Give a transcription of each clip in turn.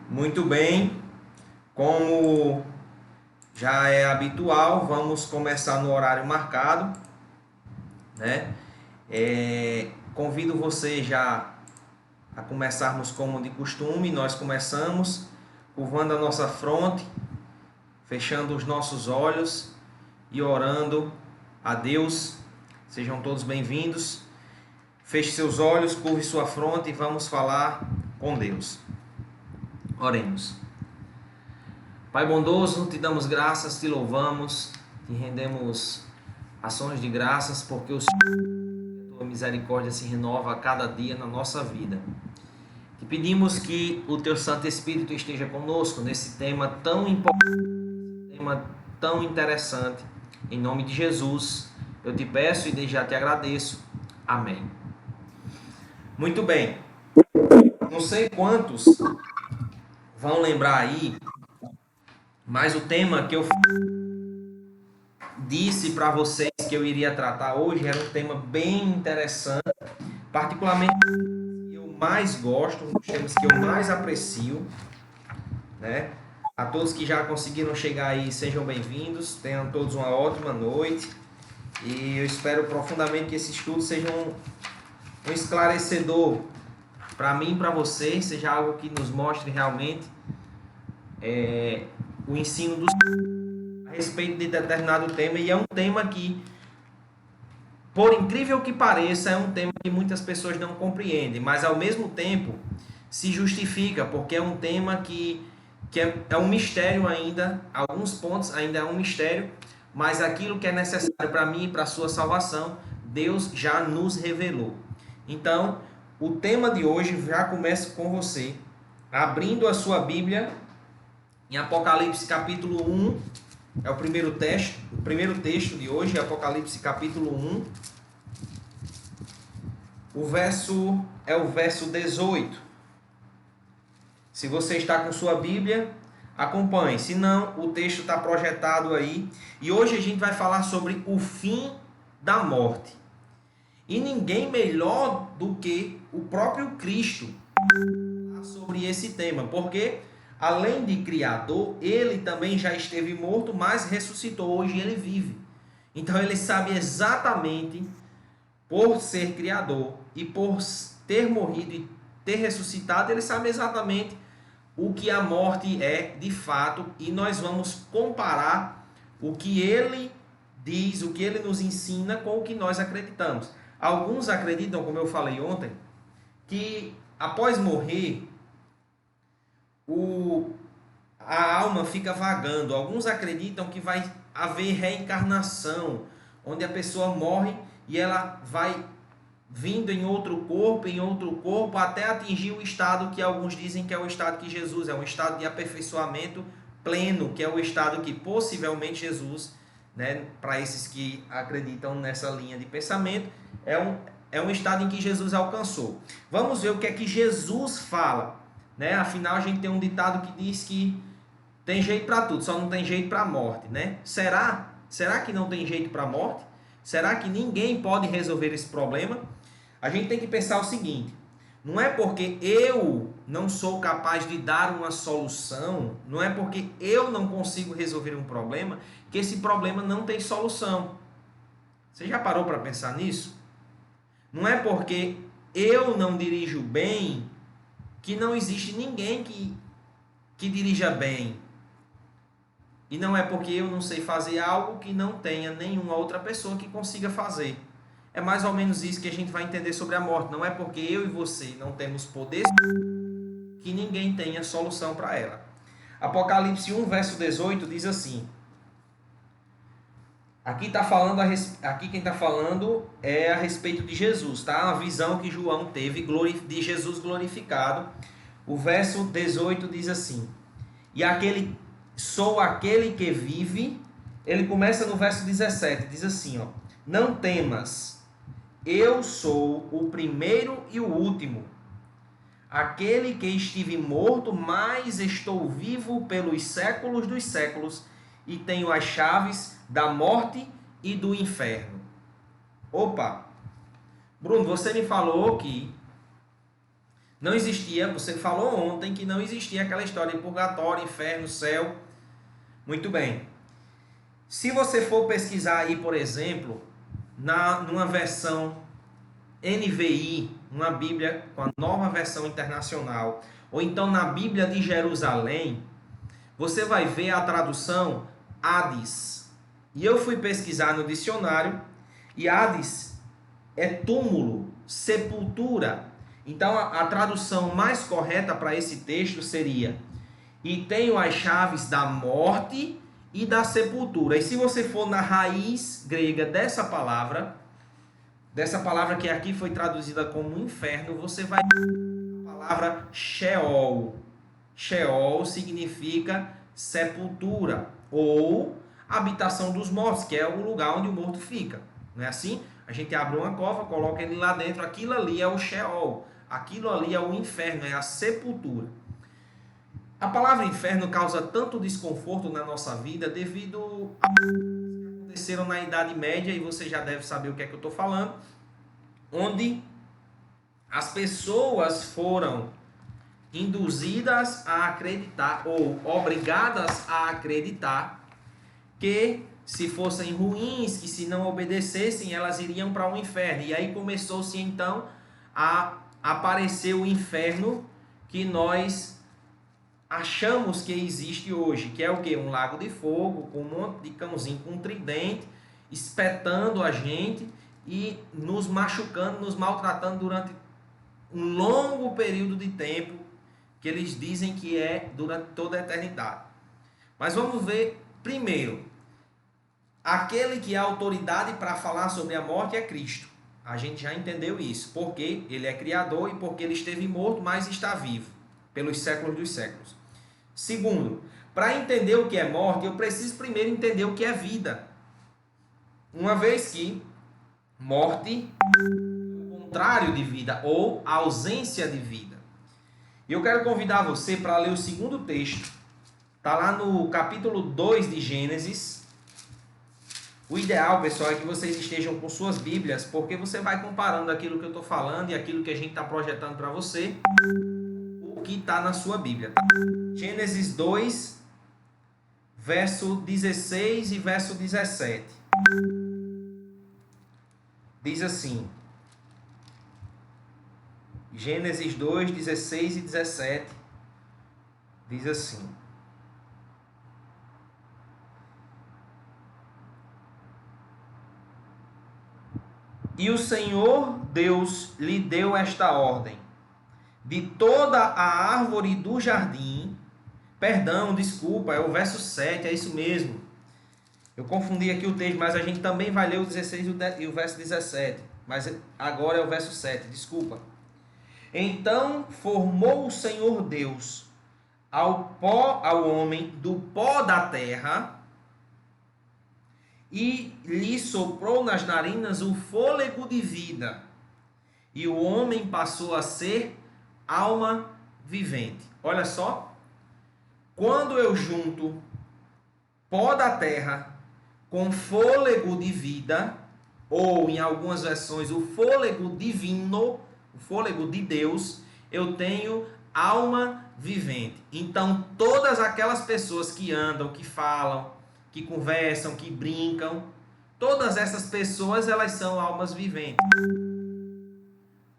Muito bem, como já é habitual, vamos começar no horário marcado, né? Convido você já a começarmos como de costume. Nós começamos curvando a nossa fronte, fechando os nossos olhos e orando a Deus. Sejam todos bem-vindos. Feche seus olhos, curve sua fronte e vamos falar com Deus. Oremos. Pai bondoso, te damos graças, te louvamos, te rendemos ações de graças, porque a tua misericórdia se renova a cada dia na nossa vida. Te pedimos que o teu Santo Espírito esteja conosco nesse tema tão importante, tema tão interessante. Em nome de Jesus, eu te peço e desde já te agradeço. Amém. Muito bem. Não sei quantos vão lembrar aí, mas o tema que eu disse para vocês que eu iria tratar hoje era um tema bem interessante, particularmente que eu mais gosto, um dos temas que eu mais aprecio, né? A todos que já conseguiram chegar aí, sejam bem-vindos, tenham todos uma ótima noite e eu espero profundamente que esse estudo seja um esclarecedor para mim e para vocês, seja algo que nos mostre realmente o ensino do a respeito de determinado tema, e é um tema que, por incrível que pareça, é um tema que muitas pessoas não compreendem, mas ao mesmo tempo se justifica, porque é um tema que é um mistério ainda, alguns pontos ainda é um mistério, mas aquilo que é necessário para mim e para a sua salvação, Deus já nos revelou. Então, o tema de hoje já começa com você, abrindo a sua Bíblia em Apocalipse capítulo 1, é o primeiro texto de hoje, Apocalipse capítulo 1. O verso é o verso 18. Se você está com sua Bíblia, acompanhe. Se não, o texto está projetado aí. E hoje a gente vai falar sobre o fim da morte. E ninguém melhor do que o próprio Cristo sobre esse tema, porque além de Criador, ele também já esteve morto, mas ressuscitou. Hoje ele vive. Então ele sabe exatamente, por ser Criador e por ter morrido e ter ressuscitado, ele sabe exatamente o que a morte é de fato, e nós vamos comparar o que ele diz, o que ele nos ensina com o que nós acreditamos. Alguns acreditam, como eu falei ontem, que após morrer a alma fica vagando. Alguns acreditam que vai haver reencarnação, onde a pessoa morre e ela vai vindo em outro corpo, até atingir o estado que alguns dizem que é o estado que Jesus é, um estado de aperfeiçoamento pleno, que é o estado que possivelmente Jesus, né, para esses que acreditam nessa linha de pensamento, é um estado em que Jesus alcançou. Vamos ver o que é que Jesus fala, né? Afinal, a gente tem um ditado que diz que tem jeito para tudo, só não tem jeito para a morte, né? Será que não tem jeito para a morte? Será que ninguém pode resolver esse problema? A gente tem que pensar o seguinte: não é porque eu não sou capaz de dar uma solução, não é porque eu não consigo resolver um problema, que esse problema não tem solução. Você já parou para pensar nisso? Não é porque eu não dirijo bem que não existe ninguém que dirija bem. E não é porque eu não sei fazer algo que não tenha nenhuma outra pessoa que consiga fazer. É mais ou menos isso que a gente vai entender sobre a morte. Não é porque eu e você não temos poder que ninguém tenha solução para ela. Apocalipse 1, verso 18 diz assim: aqui quem está falando é a respeito de Jesus, tá? A visão que João teve de Jesus glorificado. O verso 18 diz assim: e sou aquele que vive. Ele começa no verso 17, diz assim, ó: não temas, eu sou o primeiro e o último, aquele que estive morto, mas estou vivo pelos séculos dos séculos, e tenho as chaves da morte e do inferno. Opa! Bruno, você me falou que Não existia, você falou ontem que não existia aquela história de purgatório, inferno, céu. Muito bem. Se você for pesquisar aí, por exemplo, numa versão NVI, uma Bíblia com a nova versão internacional, ou então na Bíblia de Jerusalém, você vai ver a tradução Hades. E eu fui pesquisar no dicionário e Hades é túmulo, sepultura. Então a tradução mais correta para esse texto seria: e tenho as chaves da morte e da sepultura. E se você for na raiz grega dessa palavra que aqui foi traduzida como inferno, você vai ver a palavra Sheol. Sheol significa sepultura ou habitação dos mortos, que é o lugar onde o morto fica. Não é assim? A gente abre uma cova, coloca ele lá dentro, aquilo ali é o Sheol. Aquilo ali é o inferno, é a sepultura. A palavra inferno causa tanto desconforto na nossa vida devido a coisas que aconteceram na Idade Média, e você já deve saber o que é que eu estou falando, onde as pessoas foram induzidas a acreditar ou obrigadas a acreditar que se fossem ruins, que se não obedecessem, elas iriam para um inferno. E aí começou-se então a aparecer o inferno que nós achamos que existe hoje, que é o quê? Um lago de fogo, com um monte de cãozinho com um tridente, espetando a gente e nos machucando, nos maltratando durante um longo período de tempo, que eles dizem que é durante toda a eternidade. Mas vamos ver primeiro, aquele que é autoridade para falar sobre a morte é Cristo. A gente já entendeu isso, porque ele é criador e porque ele esteve morto, mas está vivo, pelos séculos dos séculos. Segundo, para entender o que é morte, eu preciso primeiro entender o que é vida. Uma vez que morte é o contrário de vida, ou ausência de vida. E eu quero convidar você para ler o segundo texto. Está lá no capítulo 2 de Gênesis. O ideal, pessoal, é que vocês estejam com suas Bíblias, porque você vai comparando aquilo que eu estou falando e aquilo que a gente está projetando para você, o que está na sua Bíblia. Tá? Gênesis 2, verso 16 e verso 17. Diz assim, Gênesis 2, 16 e 17, diz assim: e o Senhor Deus lhe deu esta ordem: de toda a árvore do jardim, desculpa, é o verso 7, é isso mesmo. Eu confundi aqui o texto, mas a gente também vai ler o 16 e o verso 17. Mas agora é o verso 7, desculpa. Então formou o Senhor Deus ao homem do pó da terra e lhe soprou nas narinas o fôlego de vida. E o homem passou a ser alma vivente. Olha só. Quando eu junto pó da terra com fôlego de vida, ou em algumas versões o fôlego divino, o fôlego de Deus, eu tenho alma vivente. Então todas aquelas pessoas que andam, que falam, que conversam, que brincam, todas essas pessoas, elas são almas viventes.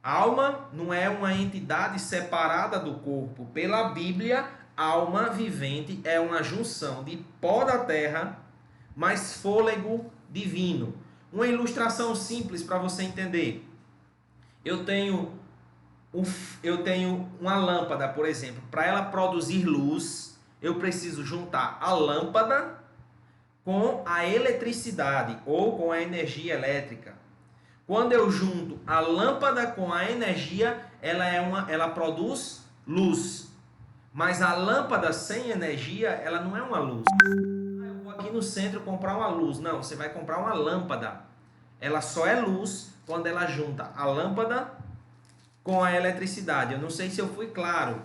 Alma não é uma entidade separada do corpo. Pela Bíblia, alma vivente é uma junção de pó da terra mais fôlego divino. Uma ilustração simples para você entender. Eu tenho uma lâmpada, por exemplo. Para ela produzir luz, eu preciso juntar a lâmpada com a eletricidade ou com a energia elétrica. Quando eu junto a lâmpada com a energia, ela produz luz. Mas a lâmpada sem energia, ela não é uma luz. Eu vou aqui no centro comprar uma luz. Não, você vai comprar uma lâmpada. Ela só é luz quando ela junta a lâmpada com a eletricidade. Eu não sei se eu fui claro.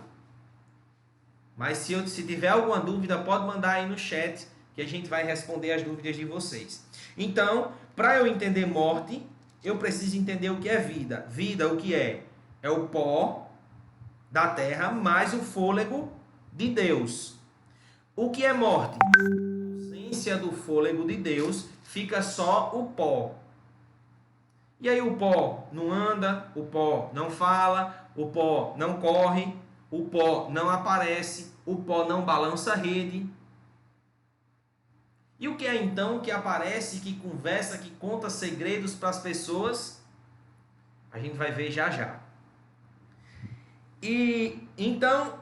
Mas se tiver alguma dúvida, pode mandar aí no chat, que a gente vai responder as dúvidas de vocês. Então, para eu entender morte, eu preciso entender o que é vida. Vida, o que é? É o pó da terra, mais o fôlego de Deus. O que é morte? A ausência do fôlego de Deus, fica só o pó. E aí o pó não anda, o pó não fala, o pó não corre, o pó não aparece, o pó não balança a rede. E o que é então que aparece, que conversa, que conta segredos para as pessoas? A gente vai ver já já. E então,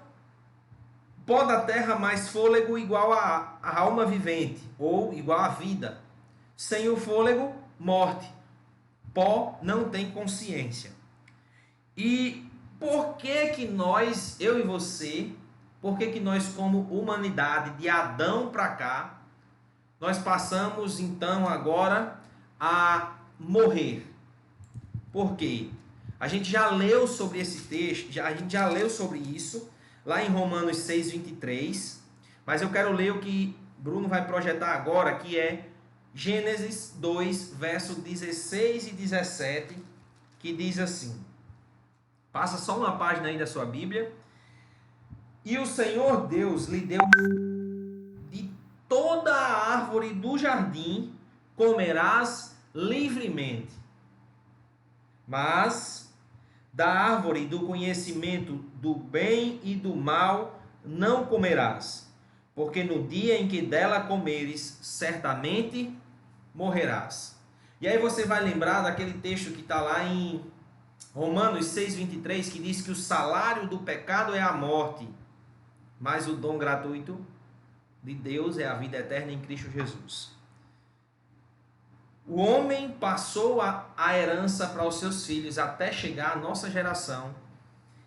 pó da terra mais fôlego igual a alma vivente, ou igual a vida. Sem o fôlego, morte. Pó não tem consciência. E por que nós, eu e você, por que nós como humanidade, de Adão para cá, nós passamos então agora a morrer? Por quê? A gente já leu sobre esse texto, a gente já leu sobre isso, lá em Romanos 6:23, mas eu quero ler o que Bruno vai projetar agora, que é Gênesis 2, versos 16 e 17, que diz assim, passa só uma página aí da sua Bíblia. E o Senhor Deus lhe deu de toda a árvore do jardim, comerás livremente. Mas da árvore do conhecimento do bem e do mal não comerás, porque no dia em que dela comeres, certamente morrerás. E aí você vai lembrar daquele texto que está lá em Romanos 6:23, que diz que o salário do pecado é a morte, mas o dom gratuito de Deus é a vida eterna em Cristo Jesus. O homem passou a herança para os seus filhos até chegar à nossa geração,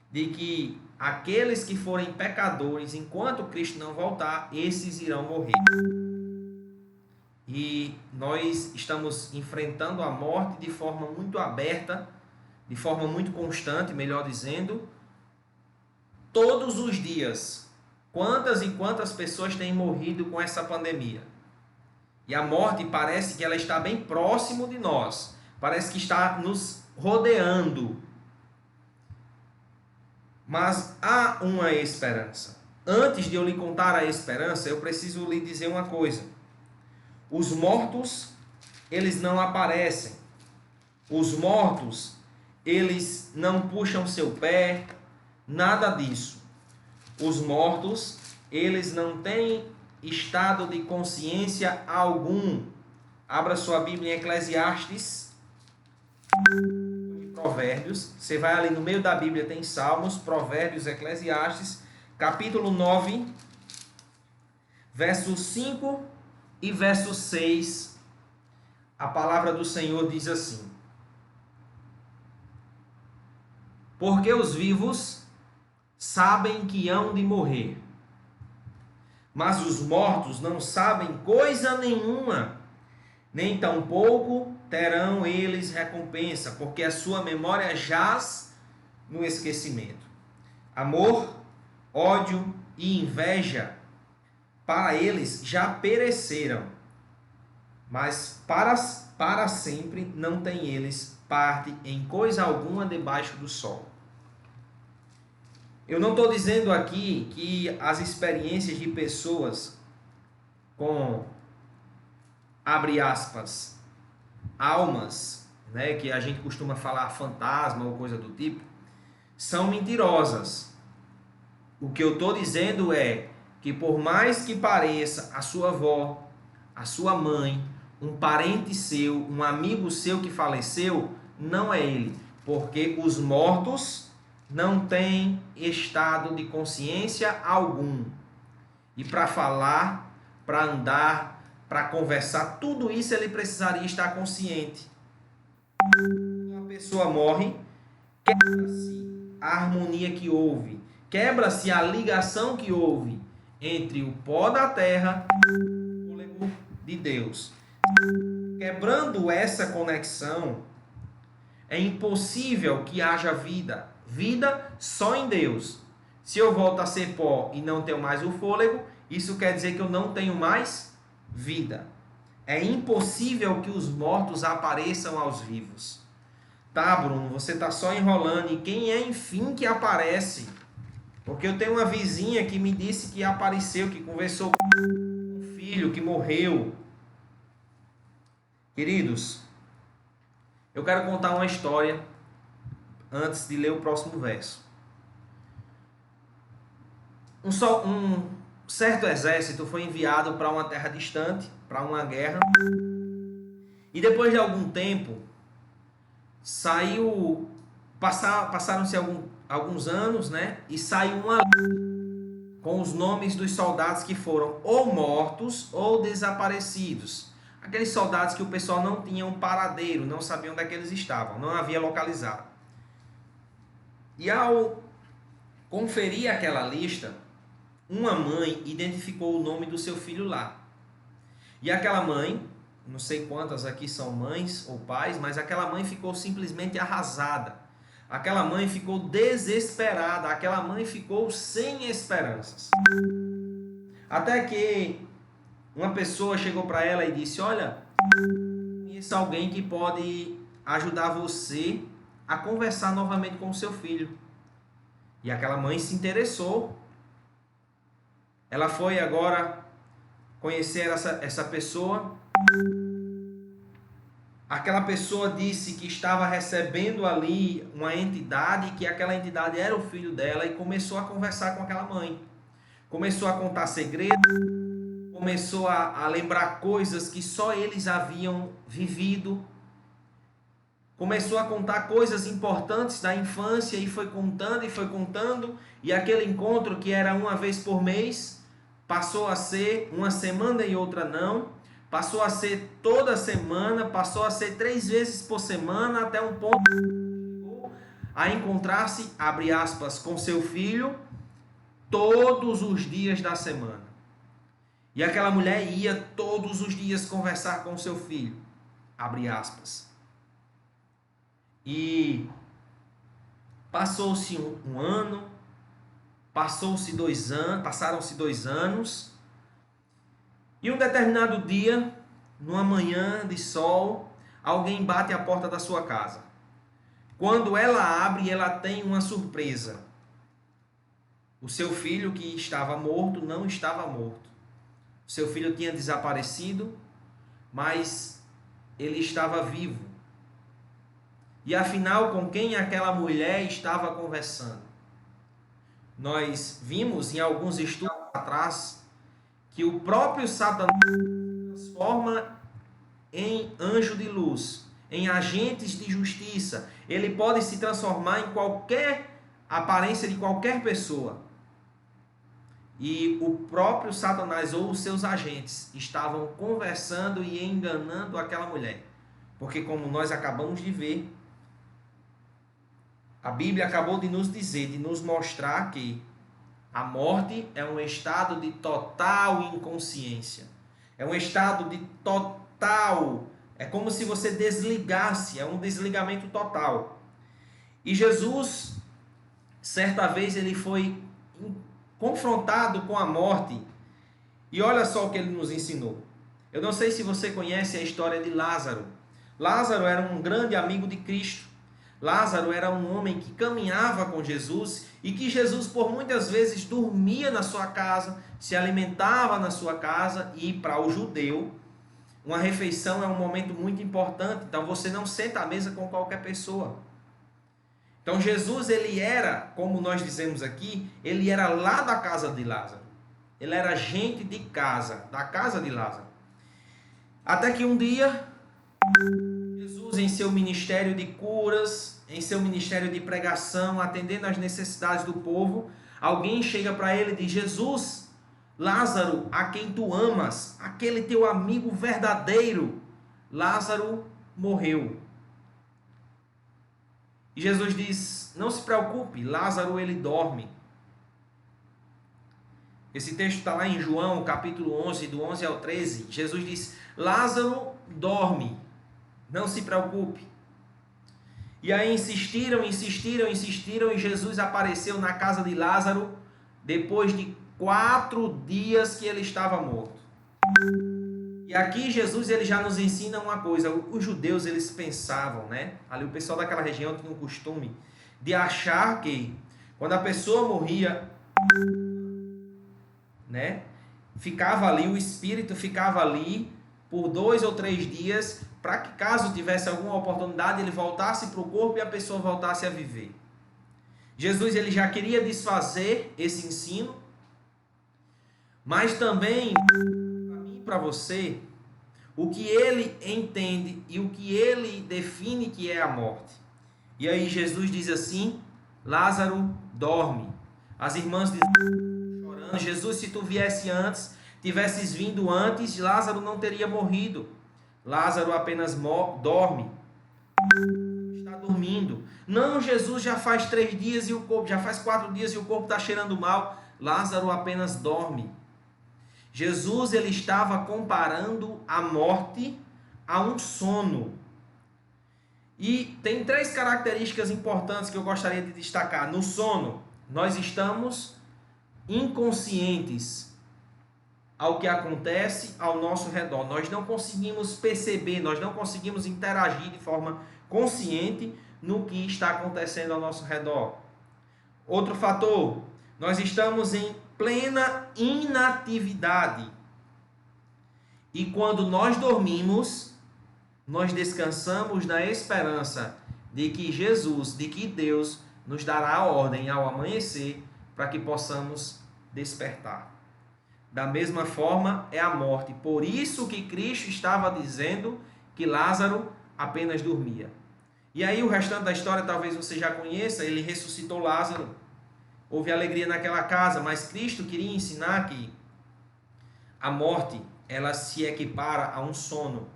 de que aqueles que forem pecadores, enquanto Cristo não voltar, esses irão morrer. E nós estamos enfrentando a morte de forma muito aberta, de forma muito constante, melhor dizendo, todos os dias. Quantas e quantas pessoas têm morrido com essa pandemia? E a morte parece que ela está bem próximo de nós, parece que está nos rodeando. Mas há uma esperança. Antes de eu lhe contar a esperança, eu preciso lhe dizer uma coisa. Os mortos, eles não aparecem. Os mortos, eles não puxam seu pé, nada disso. Os mortos, eles não têm estado de consciência algum. Abra sua Bíblia em Eclesiastes, Provérbios. Você vai ali no meio da Bíblia, tem Salmos, Provérbios, Eclesiastes, capítulo 9, verso 5 e verso 6. A palavra do Senhor diz assim: porque os vivos sabem que hão de morrer, mas os mortos não sabem coisa nenhuma, nem tampouco terão eles recompensa, porque a sua memória jaz no esquecimento. Amor, ódio e inveja para eles já pereceram, mas para sempre não tem eles parte em coisa alguma debaixo do sol. Eu não estou dizendo aqui que as experiências de pessoas com, abre aspas, almas, né, que a gente costuma falar fantasma ou coisa do tipo, são mentirosas. O que eu estou dizendo é que por mais que pareça a sua avó, a sua mãe, um parente seu, um amigo seu que faleceu, não é ele, porque os mortos não têm estado de consciência algum. E para falar, para andar, para conversar, tudo isso ele precisaria estar consciente. Uma pessoa morre, quebra-se a harmonia que houve, quebra-se a ligação que houve entre o pó da terra e o fôlego de Deus. Quebrando essa conexão, é impossível que haja vida. Vida só em Deus. Se eu volto a ser pó e não tenho mais o fôlego, isso quer dizer que eu não tenho mais vida. É impossível que os mortos apareçam aos vivos. Tá, Bruno, você está só enrolando. E quem é, enfim, que aparece? Porque eu tenho uma vizinha que me disse que apareceu, que conversou com um filho que morreu. Queridos, eu quero contar uma história antes de ler o próximo verso. Um certo exército foi enviado para uma terra distante, para uma guerra. E depois de algum tempo, passaram-se alguns anos, né? E saiu uma com os nomes dos soldados que foram ou mortos ou desaparecidos. Aqueles soldados que o pessoal não tinha um paradeiro, não sabia onde é que eles estavam, não havia localizado. E ao conferir aquela lista, uma mãe identificou o nome do seu filho lá. E aquela mãe, não sei quantas aqui são mães ou pais, mas aquela mãe ficou simplesmente arrasada. Aquela mãe ficou desesperada, aquela mãe ficou sem esperanças. Até que uma pessoa chegou para ela e disse: olha, conheço alguém que pode ajudar você a conversar novamente com o seu filho. E aquela mãe se interessou. Ela foi agora conhecer essa pessoa. Aquela pessoa disse que estava recebendo ali uma entidade, que aquela entidade era o filho dela, e começou a conversar com aquela mãe. Começou a contar segredos, começou a lembrar coisas que só eles haviam vivido. Começou a contar coisas importantes da infância e foi contando, e aquele encontro que era uma vez por mês passou a ser uma semana e outra não, passou a ser toda semana, passou a ser 3 vezes por semana, até um ponto a encontrar-se, abre aspas, com seu filho todos os dias da semana. E aquela mulher ia todos os dias conversar com seu filho, abre aspas. E passou-se um ano, passaram-se 2 anos, e um determinado dia, numa manhã de sol, alguém bate à porta da sua casa. Quando ela abre, ela tem uma surpresa. O seu filho, que estava morto, não estava morto. O seu filho tinha desaparecido, mas ele estava vivo. E afinal, com quem aquela mulher estava conversando? Nós vimos em alguns estudos atrás que o próprio Satanás se transforma em anjo de luz, em agentes de justiça. Ele pode se transformar em qualquer aparência de qualquer pessoa. E o próprio Satanás ou os seus agentes estavam conversando e enganando aquela mulher. Porque como nós acabamos de ver, a Bíblia acabou de nos dizer, de nos mostrar que a morte é um estado de total inconsciência. É um estado de total... É como se você desligasse, é um desligamento total. E Jesus, certa vez, ele foi confrontado com a morte. E olha só o que ele nos ensinou. Eu não sei se você conhece a história de Lázaro. Lázaro era um grande amigo de Cristo. Lázaro era um homem que caminhava com Jesus e que Jesus por muitas vezes dormia na sua casa, se alimentava na sua casa, e para o judeu uma refeição é um momento muito importante, então você não senta à mesa com qualquer pessoa. Então Jesus, ele era, como nós dizemos aqui, ele era lá da casa de Lázaro. Ele era gente de casa, da casa de Lázaro. Até que um dia, Jesus, em seu ministério de curas, em seu ministério de pregação, atendendo às necessidades do povo, alguém chega para ele e diz: Jesus, Lázaro, a quem tu amas, aquele teu amigo verdadeiro, Lázaro morreu. E Jesus diz: não se preocupe, Lázaro ele dorme. Esse texto está lá em João, capítulo 11, do 11 ao 13. Jesus diz: Lázaro dorme, não se preocupe. E aí insistiram, e Jesus apareceu na casa de Lázaro depois de 4 dias que ele estava morto. E aqui Jesus, ele já nos ensina uma coisa. Os judeus, eles pensavam, né? Ali o pessoal daquela região tinha um costume de achar que quando a pessoa morria, né? Ficava ali, o espírito ficava ali por 2 ou 3 dias, para que caso tivesse alguma oportunidade, ele voltasse para o corpo e a pessoa voltasse a viver. Jesus ele já queria desfazer esse ensino, mas também, para mim e para você, o que ele entende e o que ele define que é a morte. E aí Jesus diz assim: Lázaro dorme. As irmãs dizem, chorando, Jesus, se tu viesse antes, tivesses vindo antes, Lázaro não teria morrido. Lázaro apenas dorme. Está dormindo. Não, Jesus, já faz 3 dias e o corpo, já faz 4 dias e o corpo está cheirando mal. Lázaro apenas dorme. Jesus ele estava comparando a morte a um sono. E tem 3 características importantes que eu gostaria de destacar. No sono, nós estamos inconscientes ao que acontece ao nosso redor. Nós não conseguimos perceber, nós não conseguimos interagir de forma consciente no que está acontecendo ao nosso redor. Outro fator, nós estamos em plena inatividade. E quando nós dormimos, nós descansamos na esperança de que Jesus, de que Deus nos dará a ordem ao amanhecer para que possamos despertar. Da mesma forma é a morte. Por isso que Cristo estava dizendo que Lázaro apenas dormia. E aí o restante da história talvez você já conheça, ele ressuscitou Lázaro. Houve alegria naquela casa, mas Cristo queria ensinar que a morte, ela se equipara a um sono.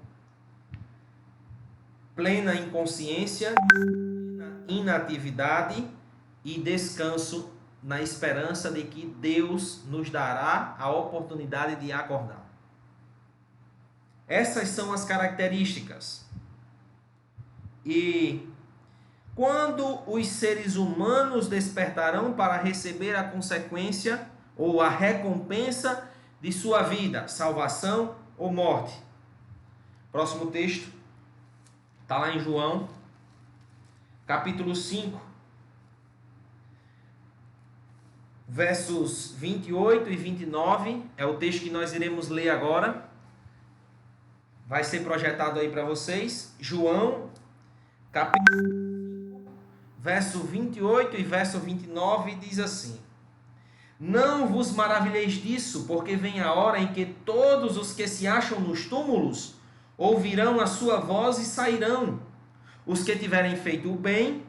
Plena inconsciência, inatividade e descanso na esperança de que Deus nos dará a oportunidade de acordar. Essas são as características. E quando os seres humanos despertarão para receber a consequência ou a recompensa de sua vida, salvação ou morte? Próximo texto está lá em João, capítulo 5, versos 28 e 29, é o texto que nós iremos ler agora. Vai ser projetado aí para vocês. João, capítulo 5, verso 28 e verso 29, diz assim: Não vos maravilheis disso, porque vem a hora em que todos os que se acham nos túmulos ouvirão a sua voz e sairão. Os que tiverem feito o bem,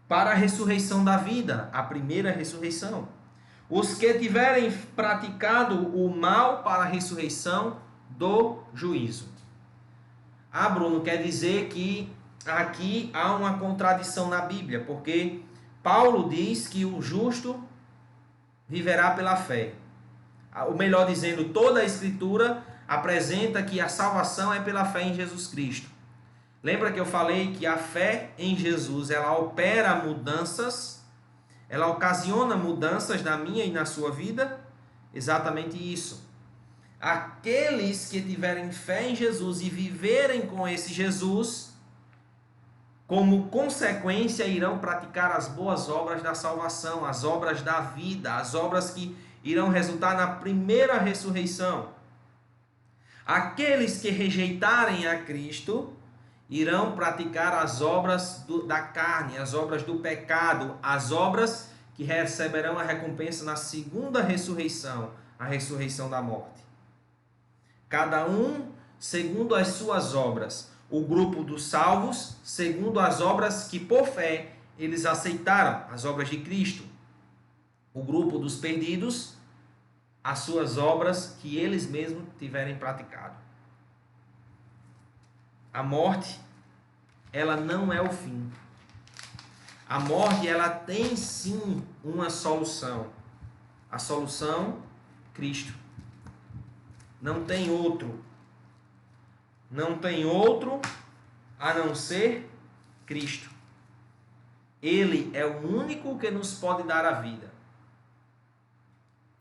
para a ressurreição da vida, a primeira ressurreição. Os que tiverem praticado o mal, para a ressurreição do juízo. Ah, Bruno, quer dizer que aqui há uma contradição na Bíblia, porque Paulo diz que o justo viverá pela fé. Ou melhor dizendo, toda a Escritura apresenta que a salvação é pela fé em Jesus Cristo. Lembra que eu falei que a fé em Jesus, ela opera mudanças, ela ocasiona mudanças na minha e na sua vida? Exatamente isso. Aqueles que tiverem fé em Jesus e viverem com esse Jesus, como consequência, irão praticar as boas obras da salvação, as obras da vida, as obras que irão resultar na primeira ressurreição. Aqueles que rejeitarem a Cristo irão praticar as obras da carne, as obras do pecado, as obras que receberão a recompensa na segunda ressurreição, a ressurreição da morte. Cada um segundo as suas obras. O grupo dos salvos, segundo as obras que por fé eles aceitaram, as obras de Cristo. O grupo dos perdidos, as suas obras que eles mesmos tiverem praticado. A morte, ela não é o fim. A morte, ela tem sim uma solução. A solução, Cristo. Não tem outro. Não tem outro a não ser Cristo. Ele é o único que nos pode dar a vida.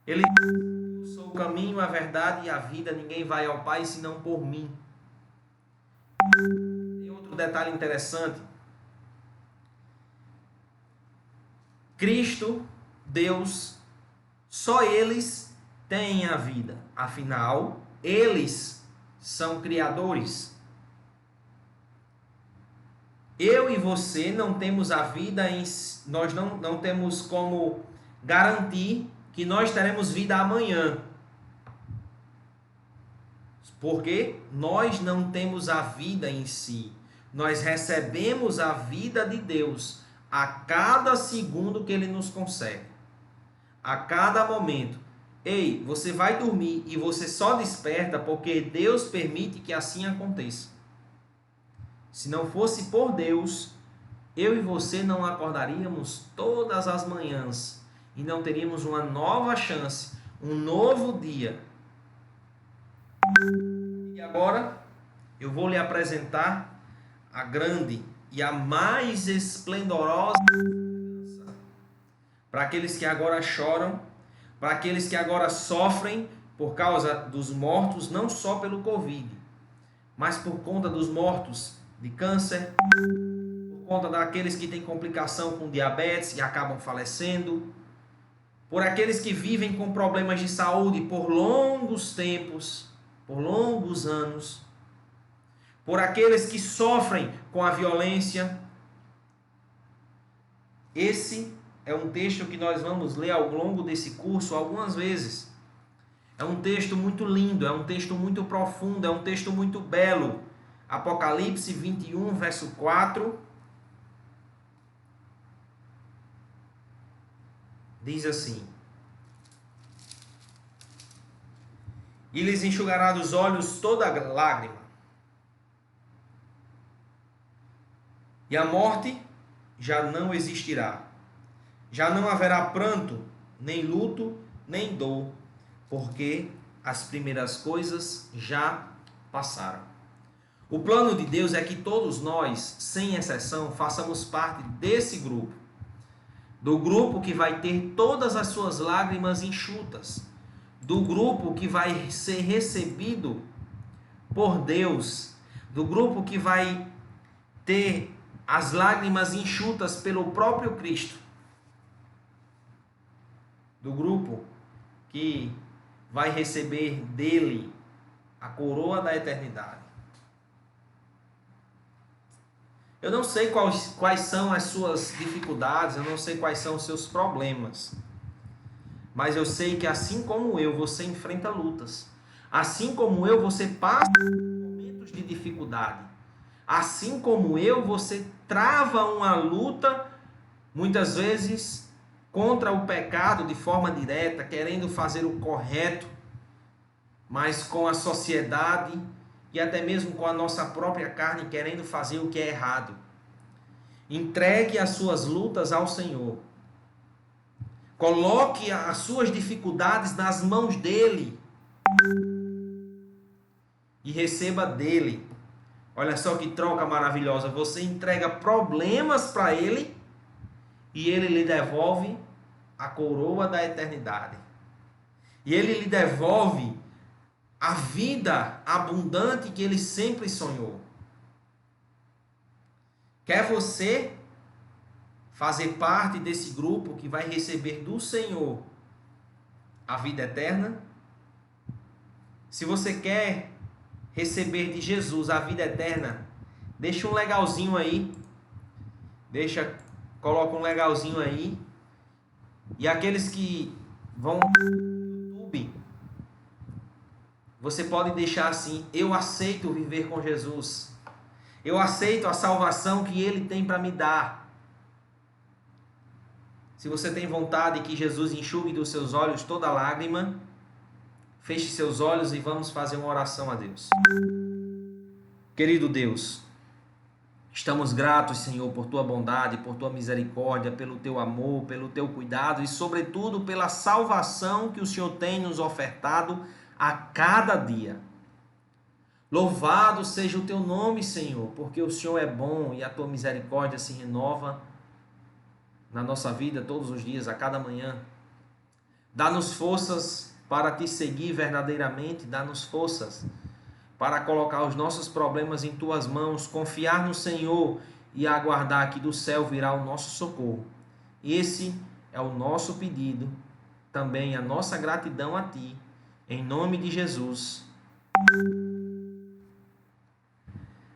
Ele diz: eu sou o caminho, a verdade e a vida. Ninguém vai ao Pai senão por mim. Tem outro detalhe interessante. Cristo Deus, só eles têm a vida. Afinal, eles são criadores. Eu e você não temos a vida em nós não temos como garantir que nós teremos vida amanhã. Porque nós não temos a vida em si. Nós recebemos a vida de Deus a cada segundo que Ele nos concede. A cada momento. Ei, você vai dormir e você só desperta porque Deus permite que assim aconteça. Se não fosse por Deus, eu e você não acordaríamos todas as manhãs e não teríamos uma nova chance, um novo dia. E agora eu vou lhe apresentar a grande e a mais esplendorosa esperança para aqueles que agora choram, para aqueles que agora sofrem por causa dos mortos, não só pelo Covid, mas por conta dos mortos de câncer, por conta daqueles que têm complicação com diabetes e acabam falecendo, por aqueles que vivem com problemas de saúde por longos tempos, por longos anos, por aqueles que sofrem com a violência. Esse é um texto que nós vamos ler ao longo desse curso algumas vezes. É um texto muito lindo, é um texto muito profundo, é um texto muito belo. Apocalipse 21, verso 4. Diz assim: e lhes enxugará dos olhos toda lágrima, e a morte já não existirá. Já não haverá pranto, nem luto, nem dor, porque as primeiras coisas já passaram. O plano de Deus é que todos nós, sem exceção, façamos parte desse grupo. Do grupo que vai ter todas as suas lágrimas enxutas. Do grupo que vai ser recebido por Deus. Do grupo que vai ter as lágrimas enxutas pelo próprio Cristo. Do grupo que vai receber dele a coroa da eternidade. Eu não sei quais são as suas dificuldades, eu não sei quais são os seus problemas. Mas eu sei que assim como eu, você enfrenta lutas. Assim como eu, você passa por momentos de dificuldade. Assim como eu, você trava uma luta, muitas vezes, contra o pecado de forma direta, querendo fazer o correto, mas com a sociedade e até mesmo com a nossa própria carne querendo fazer o que é errado. Entregue as suas lutas ao Senhor. Coloque as suas dificuldades nas mãos dele. E receba dele. Olha só que troca maravilhosa. Você entrega problemas para ele e ele lhe devolve a coroa da eternidade. E ele lhe devolve a vida abundante que ele sempre sonhou. Quer você fazer parte desse grupo que vai receber do Senhor a vida eterna? Se você quer receber de Jesus a vida eterna, deixa um legalzinho aí. Coloca um legalzinho aí. E aqueles que vão no YouTube, você pode deixar assim: eu aceito viver com Jesus. Eu aceito a salvação que Ele tem para me dar. Se você tem vontade que Jesus enxugue dos seus olhos toda lágrima, feche seus olhos e vamos fazer uma oração a Deus. Querido Deus, estamos gratos, Senhor, por Tua bondade, por Tua misericórdia, pelo Teu amor, pelo Teu cuidado e, sobretudo, pela salvação que o Senhor tem nos ofertado a cada dia. Louvado seja o Teu nome, Senhor, porque o Senhor é bom e a Tua misericórdia se renova na nossa vida todos os dias, a cada manhã. Dá-nos forças para Te seguir verdadeiramente, dá-nos forças para colocar os nossos problemas em Tuas mãos, confiar no Senhor e aguardar que do céu virá o nosso socorro. Esse é o nosso pedido, também a nossa gratidão a Ti, em nome de Jesus.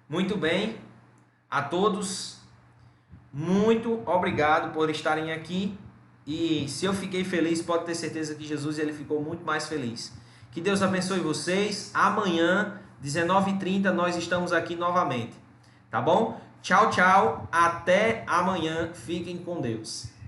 Muito bem, a todos, muito obrigado por estarem aqui. E se eu fiquei feliz, pode ter certeza que Jesus ele ficou muito mais feliz. Que Deus abençoe vocês. Amanhã, 19h30, nós estamos aqui novamente. Tá bom? Tchau, tchau. Até amanhã. Fiquem com Deus.